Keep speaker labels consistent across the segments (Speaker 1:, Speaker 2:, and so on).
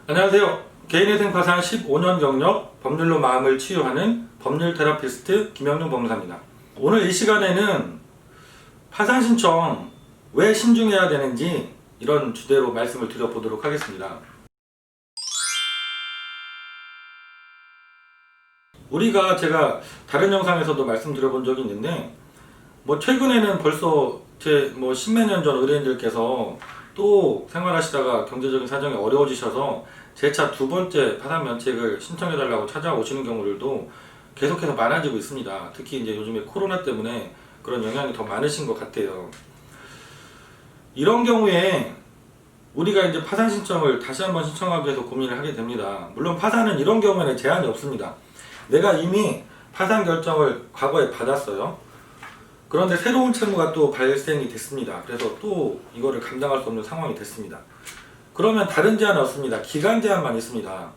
Speaker 1: 안녕하세요. 개인회생 파산 15년 경력, 법률로 마음을 치유하는 법률 테라피스트 김영룡 법무사입니다. 오늘 이 시간에는 파산 신청 왜 신중해야 되는지 이런 주제로 말씀을 드려보도록 하겠습니다. 제가 다른 영상에서도 말씀드려본 적이 있는데 최근에는 벌써 제 십몇 년 전 의뢰인들께서 또 생활하시다가 경제적인 사정이 어려워지셔서 제 차 두 번째 파산 면책을 신청해달라고 찾아오시는 경우들도 계속해서 많아지고 있습니다. 특히 이제 요즘에 코로나 때문에 그런 영향이 더 많으신 것 같아요. 이런 경우에 우리가 이제 파산 신청을 다시 한번 신청하기 위해서 고민을 하게 됩니다. 물론 파산은 이런 경우에는 제한이 없습니다. 내가 이미 파산 결정을 과거에 받았어요. 그런데 새로운 채무가 또 발생이 됐습니다. 그래서 또 이거를 감당할 수 없는 상황이 됐습니다. 그러면 다른 제한은 없습니다. 기간 제한만 있습니다.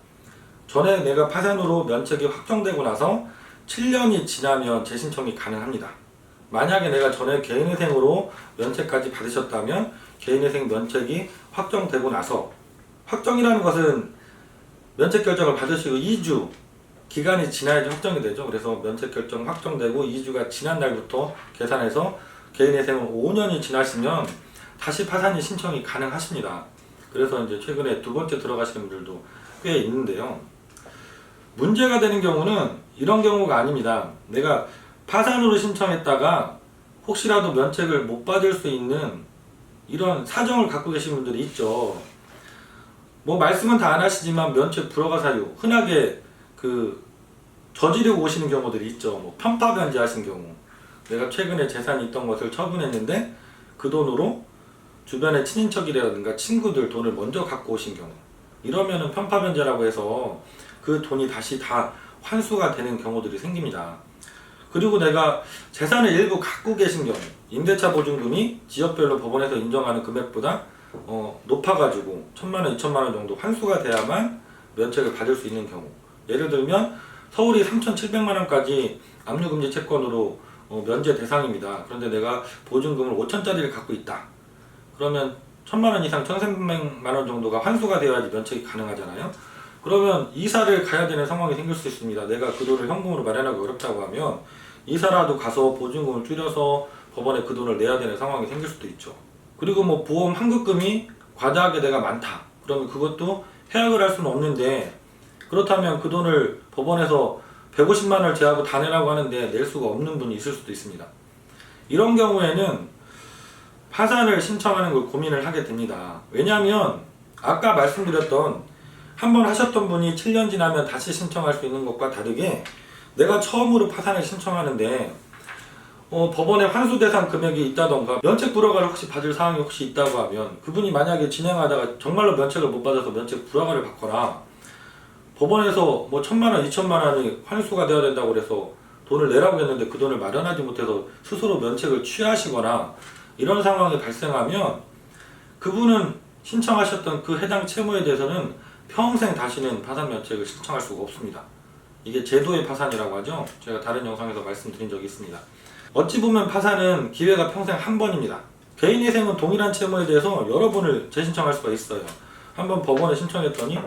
Speaker 1: 전에 내가 파산으로 면책이 확정되고 나서 7년이 지나면 재신청이 가능합니다. 만약에 내가 전에 개인회생으로 면책까지 받으셨다면 개인회생 면책이 확정되고 나서, 확정이라는 것은 면책 결정을 받으시고 2주 기간이 지나야지 확정이 되죠. 그래서 면책 결정 확정되고 2주가 지난 날부터 계산해서 개인회생은 5년이 지나시면 다시 파산이 신청이 가능하십니다. 그래서 이제 최근에 두 번째 들어가시는 분들도 꽤 있는데요. 문제가 되는 경우는 이런 경우가 아닙니다. 내가 파산으로 신청했다가 혹시라도 면책을 못 받을 수 있는 이런 사정을 갖고 계신 분들이 있죠. 말씀은 다 안 하시지만 면책 불허가 사유, 흔하게 저지르고 오시는 경우들이 있죠. 편파 변제하신 경우, 내가 최근에 재산이 있던 것을 처분했는데 그 돈으로 주변의 친인척이라든가 친구들 돈을 먼저 갖고 오신 경우, 이러면은 편파 변제라고 해서 그 돈이 다시 다 환수가 되는 경우들이 생깁니다. 그리고 내가 재산을 일부 갖고 계신 경우, 임대차 보증금이 지역별로 법원에서 인정하는 금액보다 높아가지고 1,000만원, 2,000만원 정도 환수가 돼야만 면책을 받을 수 있는 경우, 예를 들면 서울이 3,700만원까지 압류금지 채권으로 면제 대상입니다. 그런데 내가 보증금을 5천짜리를 갖고 있다. 그러면 1,000만원 이상 1,300만원 정도가 환수가 되어야지 면책이 가능하잖아요. 그러면 이사를 가야 되는 상황이 생길 수 있습니다. 내가 그 돈을 현금으로 마련하기 어렵다고 하면 이사라도 가서 보증금을 줄여서 법원에 그 돈을 내야 되는 상황이 생길 수도 있죠. 그리고 보험 환급금이 과다하게 내가 많다. 그러면 그것도 해약을 할 수는 없는데, 그렇다면 그 돈을 법원에서 150만원을 제하고 다 내라고 하는데 낼 수가 없는 분이 있을 수도 있습니다. 이런 경우에는 파산을 신청하는 걸 고민을 하게 됩니다. 왜냐하면 아까 말씀드렸던 한번 하셨던 분이 7년 지나면 다시 신청할 수 있는 것과 다르게, 내가 처음으로 파산을 신청하는데 법원에 환수 대상 금액이 있다던가 면책 불허가를 혹시 받을 사항이 혹시 있다고 하면, 그분이 만약에 진행하다가 정말로 면책을 못 받아서 면책 불허가를 받거나 법원에서 1,000만원, 2,000만원이 환수가 되어야 된다고 그래서 돈을 내라고 했는데 그 돈을 마련하지 못해서 스스로 면책을 취하시거나 이런 상황이 발생하면 그분은 신청하셨던 그 해당 채무에 대해서는 평생 다시는 파산 면책을 신청할 수가 없습니다. 이게 제도의 파산이라고 하죠. 제가 다른 영상에서 말씀드린 적이 있습니다. 어찌 보면 파산은 기회가 평생 한 번입니다. 개인회생은 동일한 채무에 대해서 여러 번을 재신청할 수가 있어요. 한번 법원에 신청했더니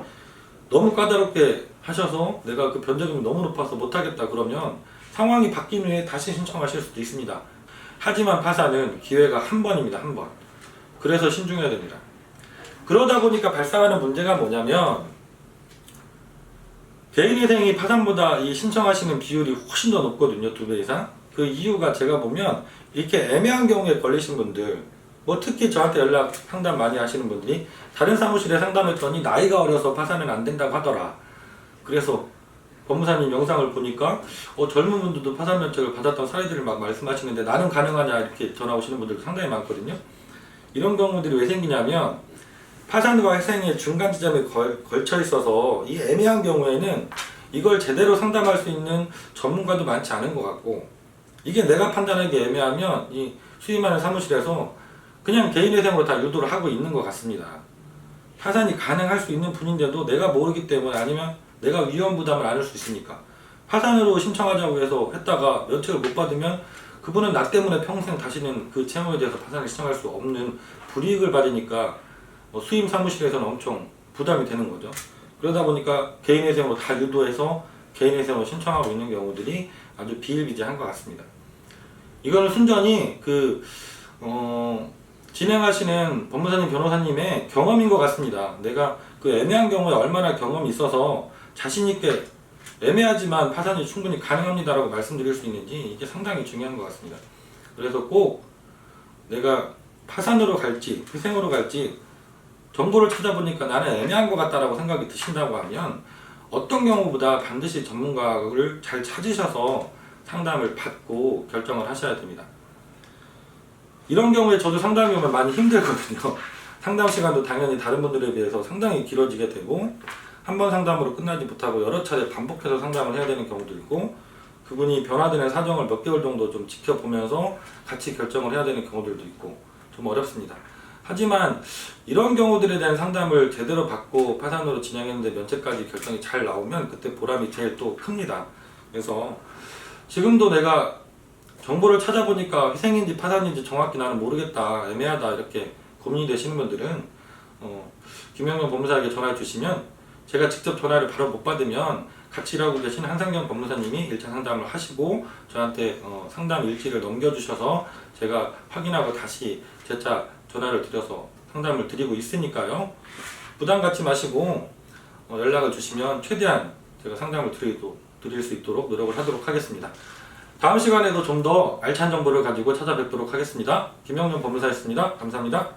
Speaker 1: 너무 까다롭게 하셔서 내가 그 변제금이 너무 높아서 못하겠다 그러면 상황이 바뀐 후에 다시 신청하실 수도 있습니다. 하지만 파산은 기회가 한 번입니다. 한 번. 그래서 신중해야 됩니다. 그러다 보니까 발생하는 문제가 뭐냐면, 개인회생이 파산보다 이 신청하시는 비율이 훨씬 더 높거든요. 2배 이상. 그 이유가 제가 보면 이렇게 애매한 경우에 걸리신 분들, 특히 저한테 연락 상담 많이 하시는 분들이 다른 사무실에 상담했더니 나이가 어려서 파산은 안 된다고 하더라. 그래서 법무사님 영상을 보니까 젊은 분들도 파산 면책을 받았던 사례들을 막 말씀하시는데 나는 가능하냐 이렇게 전화 오시는 분들도 상당히 많거든요. 이런 경우들이 왜 생기냐면 파산과 회생의 중간 지점에 걸쳐 있어서 이 애매한 경우에는 이걸 제대로 상담할 수 있는 전문가도 많지 않은 것 같고, 이게 내가 판단하기 애매하면 이 수임하는 사무실에서 그냥 개인회생으로 다 유도를 하고 있는 것 같습니다. 파산이 가능할 수 있는 분인데도 내가 모르기 때문에, 아니면 내가 위험 부담을 안을 수 있으니까 파산으로 신청하자고 해서 했다가 면책을 못 받으면 그분은 나 때문에 평생 다시는 그 채무에 대해서 파산을 신청할 수 없는 불이익을 받으니까 수임 사무실에서는 엄청 부담이 되는 거죠. 그러다 보니까 개인회생으로 다 유도해서 개인회생으로 신청하고 있는 경우들이 아주 비일비재한 것 같습니다. 이거는 순전히 진행하시는 법무사님, 변호사님의 경험인 것 같습니다. 내가 그 애매한 경우에 얼마나 경험이 있어서 자신있게 애매하지만 파산이 충분히 가능합니다라고 말씀드릴 수 있는지 이게 상당히 중요한 것 같습니다. 그래서 꼭 내가 파산으로 갈지 회생으로 갈지 정보를 찾아보니까 나는 애매한 것 같다라고 생각이 드신다고 하면 어떤 경우보다 반드시 전문가를 잘 찾으셔서 상담을 받고 결정을 하셔야 됩니다. 이런 경우에 저도 상담이 오면 많이 힘들거든요. 상담 시간도 당연히 다른 분들에 비해서 상당히 길어지게 되고 한 번 상담으로 끝나지 못하고 여러 차례 반복해서 상담을 해야 되는 경우도 있고 그분이 변화되는 사정을 몇 개월 정도 좀 지켜보면서 같이 결정을 해야 되는 경우들도 있고 좀 어렵습니다. 하지만 이런 경우들에 대한 상담을 제대로 받고 파산으로 진행했는데 면책까지 결정이 잘 나오면 그때 보람이 제일 또 큽니다. 그래서 지금도 내가 정보를 찾아보니까 희생인지 파산인지 정확히 나는 모르겠다, 애매하다 이렇게 고민이 되시는 분들은 김영렬 법무사에게 전화를 주시면 제가 직접 전화를 바로 못 받으면 같이 일하고 계신 한상경 법무사님이 1차 상담을 하시고 저한테 상담 일지를 넘겨주셔서 제가 확인하고 다시 재차 전화를 드려서 상담을 드리고 있으니까요. 부담 갖지 마시고 연락을 주시면 최대한 제가 상담을 드릴 수 있도록 노력을 하도록 하겠습니다. 다음 시간에도 좀 더 알찬 정보를 가지고 찾아뵙도록 하겠습니다. 김영렬 법무사였습니다. 감사합니다.